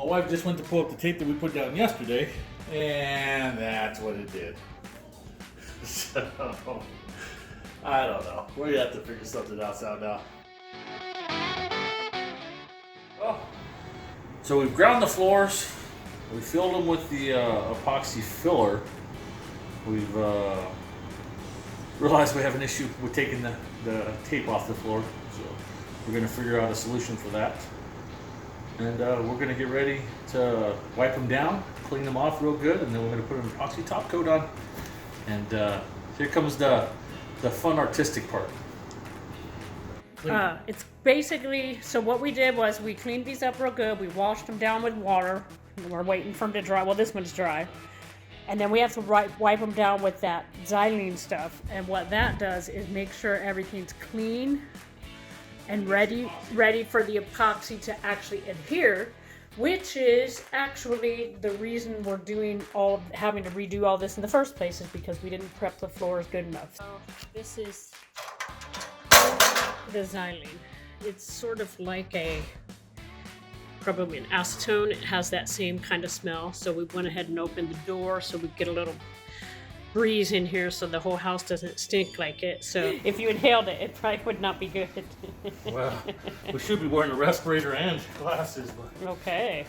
wife just went to pull up the tape that we put down yesterday, and that's what it did. So, I don't know. We're gonna have to figure something else out now. Well, so we've ground the floors. We filled them with the epoxy filler. We've realized we have an issue with taking the tape off the floor. So we're gonna figure out a solution for that. And we're going to get ready to wipe them down, clean them off real good, and then we're going to put an epoxy top coat on. And here comes the fun artistic part. It's basically, so what we did was we cleaned these up real good. We washed them down with water. And we're waiting for them to dry. Well, this one's dry. And then we have to wipe them down with that xylene stuff. And what that does is make sure everything's clean and ready for the epoxy to actually adhere, which is actually the reason we're having to redo all this in the first place, is because we didn't prep the floors good enough. So this is the xylene. It's sort of like probably an acetone. It has that same kind of smell. So we went ahead and opened the door so we get a little breeze in here so the whole house doesn't stink like it. So if you inhaled it, it probably would not be good. Well, we should be wearing a respirator and glasses. But... Okay.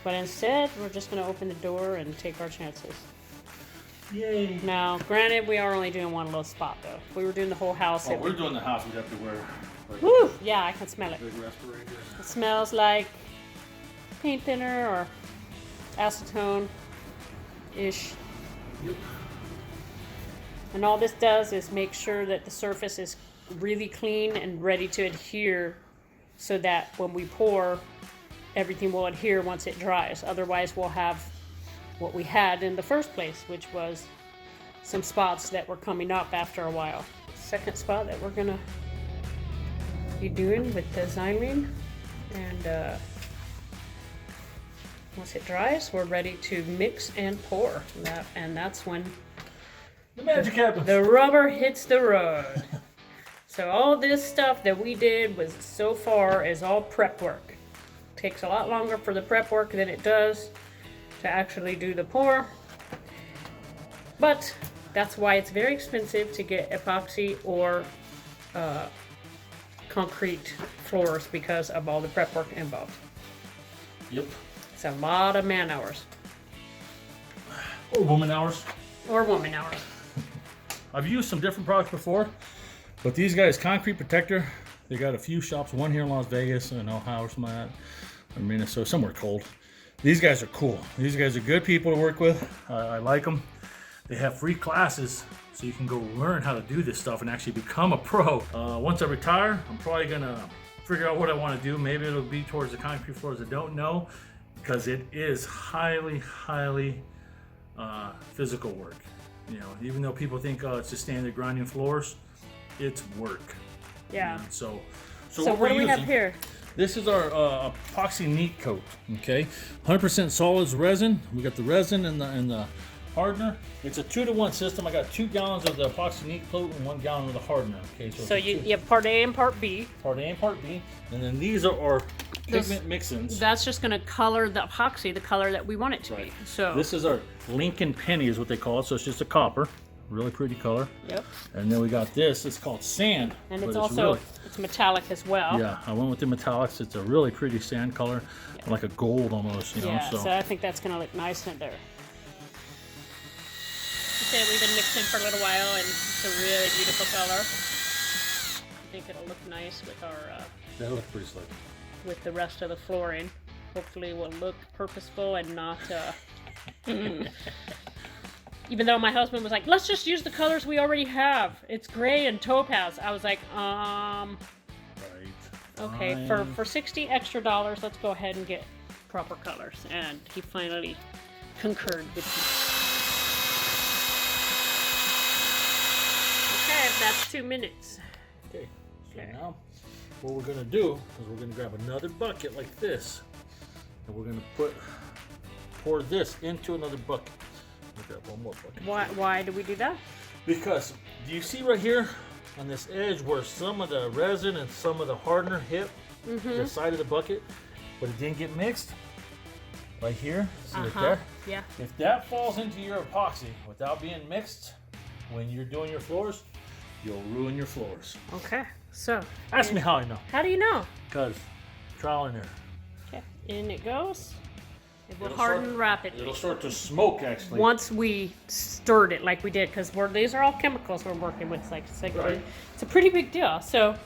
But instead, we're just going to open the door and take our chances. Yay. Now, granted, we are only doing one little spot, though. If we were doing the whole house... Oh, we're doing the house. We'd have to wear... Like, woo! Yeah, I can smell it. Big respirators. It smells like paint thinner or acetone-ish. Yep. And all this does is make sure that the surface is really clean and ready to adhere, so that when we pour, everything will adhere once it dries. Otherwise, we'll have what we had in the first place, which was some spots that were coming up after a while. Second spot that we're gonna be doing with the xylene, and once it dries, we're ready to mix and pour. And that's when the magic happens. The rubber hits the road. So all this stuff that we did so far is all prep work. Takes a lot longer for the prep work than it does to actually do the pour. But that's why it's very expensive to get epoxy or concrete floors, because of all the prep work involved. Yep. It's a lot of man hours. Or woman hours. Or woman hours. I've used some different products before, but these guys, Concrete Protector, they got a few shops, one here in Las Vegas and Ohio or something like that, or Minnesota, somewhere cold. These guys are cool. These guys are good people to work with. I like them. They have free classes, so you can go learn how to do this stuff and actually become a pro. Once I retire, I'm probably gonna figure out what I want to do. Maybe it'll be towards the concrete floors. I don't know, because it is highly physical work. You know, even though people think, oh, it's just standard grinding floors, it's work. Yeah. And so what do we have here? This is our epoxy neat coat. Okay, 100% solids resin. We got the resin and the hardener. It's a 2-to-1 system. I got 2 gallons of the epoxy neat coat and 1 gallon of the hardener. Okay, so you have part A and part B. Part A and part B, and then these are our pigment mix-ins. That's just going to color the epoxy the color that we want it to be. So this is our Lincoln Penny is what they call it. So it's just a copper, really pretty color. Yep. And then we got this. It's called sand. And it's also it's metallic as well. Yeah, I went with the metallics. It's a really pretty sand color, like a gold almost. You know. Yeah. So I think that's going to look nice in there. Okay, we've been mixing for a little while, and it's a really beautiful color. I think it'll look nice with our. That'll look pretty slick. With the rest of the flooring. Hopefully it will look purposeful and not even though my husband was like, let's just use the colors we already have. It's gray and topaz. I was like, Right. Okay, for $60 extra, let's go ahead and get proper colors. And he finally concurred with me. Okay, that's 2 minutes. Okay, so now what we're gonna do is we're gonna grab another bucket like this, and we're gonna pour this into another bucket. We'll grab one more bucket. Why do we do that? Because do you see right here on this edge where some of the resin and some of the hardener hit the side of the bucket? but it didn't get mixed. Right here, see like Uh-huh. that? Yeah. If that falls into your epoxy without being mixed when you're doing your floors, you'll ruin your floors. Okay. So. Ask me how I know. How do you know? Because trial and error. Okay. In it goes. It will It'll harden start- rapidly. It'll start to smoke actually. Once we stirred it like we did, because these are all chemicals we're working with. Right. It's a pretty big deal. So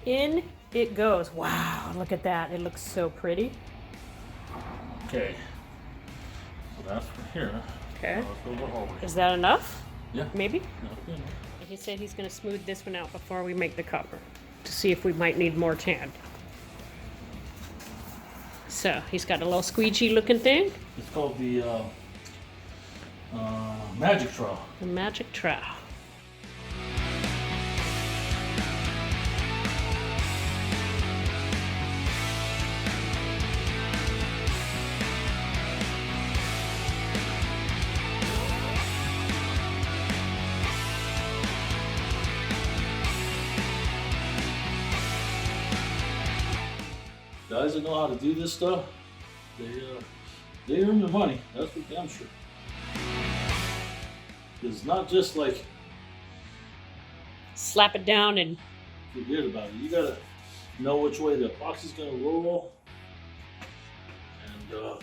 in it goes. Wow, look at that. It looks so pretty. Okay. So that's from here. Okay. Now let's go the whole way. Is that enough? Yeah. Maybe? No, you know. He said he's going to smooth this one out before we make the copper to see if we might need more tan. So he's got a little squeegee looking thing. It's called the magic trowel. The magic trowel. Guys that know how to do this stuff, they earn their money. That's for damn sure. It's not just like Slap it down and forget about it. You gotta know which way the epoxy's gonna roll, and the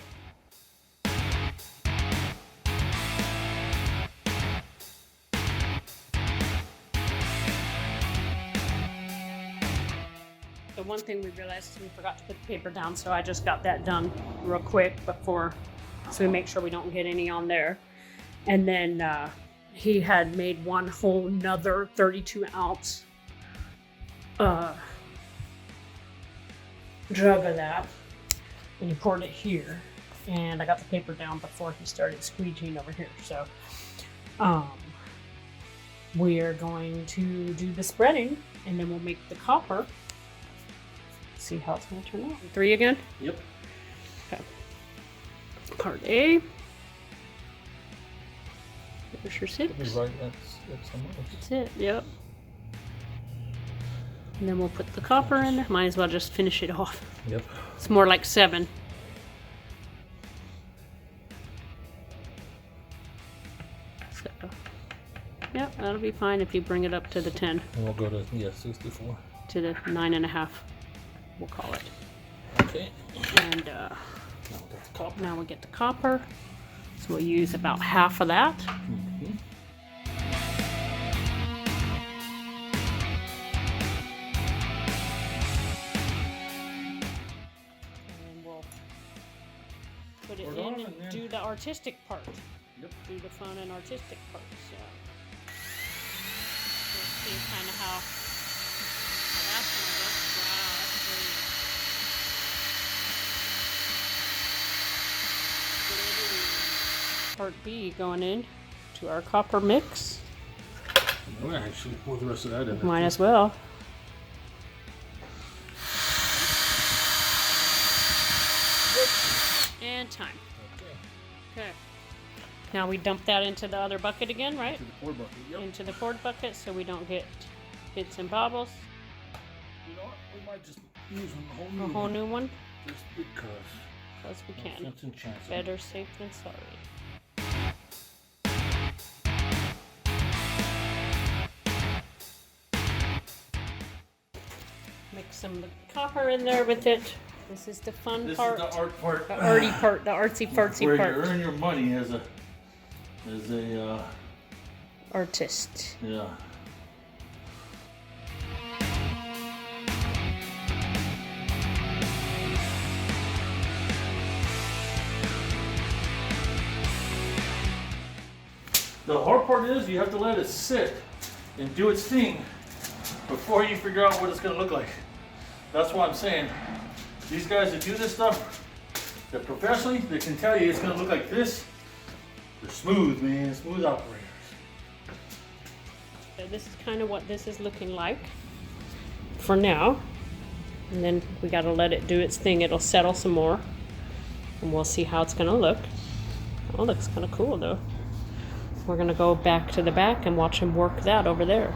one thing we realized is we forgot to put the paper down, so I just got that done real quick before, so we make sure we don't get any on there. And then he had made one whole nother 32 ounce jug of that, and he poured it here. And I got the paper down before he started squeegeeing over here. So we are going to do the spreading, and then we'll make the copper. See how it's going to turn out. 3 again? yep. Okay. Part A. There's your 6. You're right. That's how much. That's it, yep. And then we'll put the copper in there. Might as well just finish it off. Yep. It's more like 7. So, yep, that'll be fine if you bring it up to the 10. And we'll go to 64. To the 9.5, we'll call it. Okay. And Now we got the copper. now we get the copper. So we'll use about half of that. Mm-hmm. And we'll put it Pour it in on and and then- do the artistic part. Yep. Do the fun and artistic part. So we'll see kind of how that's going to look. Wow, that's pretty. Part B going in to our copper mix. I'm gonna actually pour the rest of that in. Might as well. And time. Okay. Okay. Now we dump that into the other bucket again, right? To the pour bucket. Yep. Into the quart bucket so we don't get bits and bobbles. You know what? We might just use a whole A new whole one. new one, Just because. because we No can. sense in chancing. Better safe than sorry. Mix some of the copper in there with it. This is the fun This part. is the art part. The arty part, the artsy fartsy Where part. you earn your money as a Artist. yeah. The hard part is you have to let it sit and do its thing before you figure out what it's going to look like. That's why I'm saying these guys that do this stuff, they're professionally, they can tell you it's going to look like this. They're smooth, man, smooth operators. So this is kind of what this is looking like for now. And then we got to let it do its thing. It'll settle some more. And we'll see how it's going to look. Oh, it looks kind of cool though. We're going to go back to the back and watch him work that over there.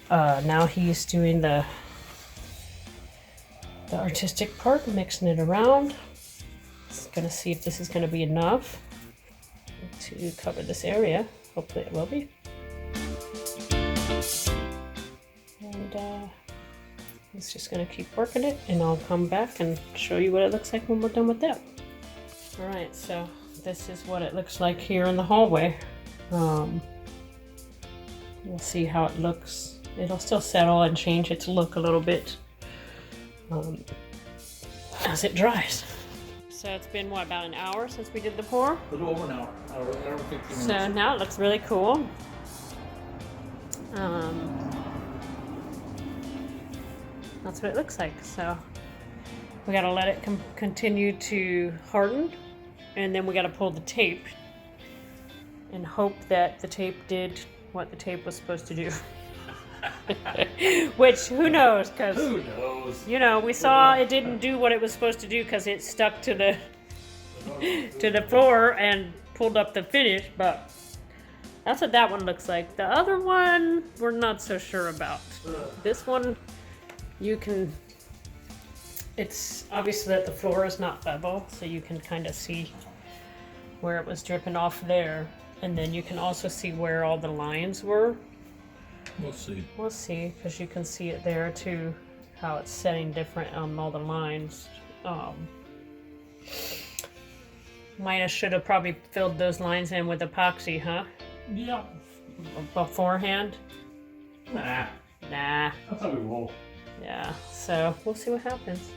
Now he's doing the the artistic part, mixing it around. Just gonna see if this is gonna be enough to cover this area. Hopefully it will be. And it's just gonna keep working it, and I'll come back and show you what it looks like when we're done with that. All right, so this is what it looks like here in the hallway. We'll see how it looks. It'll still settle and change its look a little bit as it dries. So it's been, what, about an hour since we did the pour? A little over an hour. Hour 15 minutes. So now it looks really cool. That's what it looks like. So we gotta let it continue to harden, and then we gotta pull the tape and hope that the tape did what the tape was supposed to do. Which, who knows, because Who knows? you know, we saw it didn't do what it was supposed to do because it stuck to the floor and pulled up the finish, but that's what that one looks like. The other one we're not so sure about. This one, you can, it's obvious that the floor is not level, so you can kind of see where it was dripping off there, and then you can also see where all the lines were. We'll see. We'll see, because you can see it there too, how it's setting different on all the lines. Might have, should have probably filled those lines in with epoxy, huh? Yeah. Beforehand? Nah. Nah. That's how we roll. Yeah, so we'll see what happens.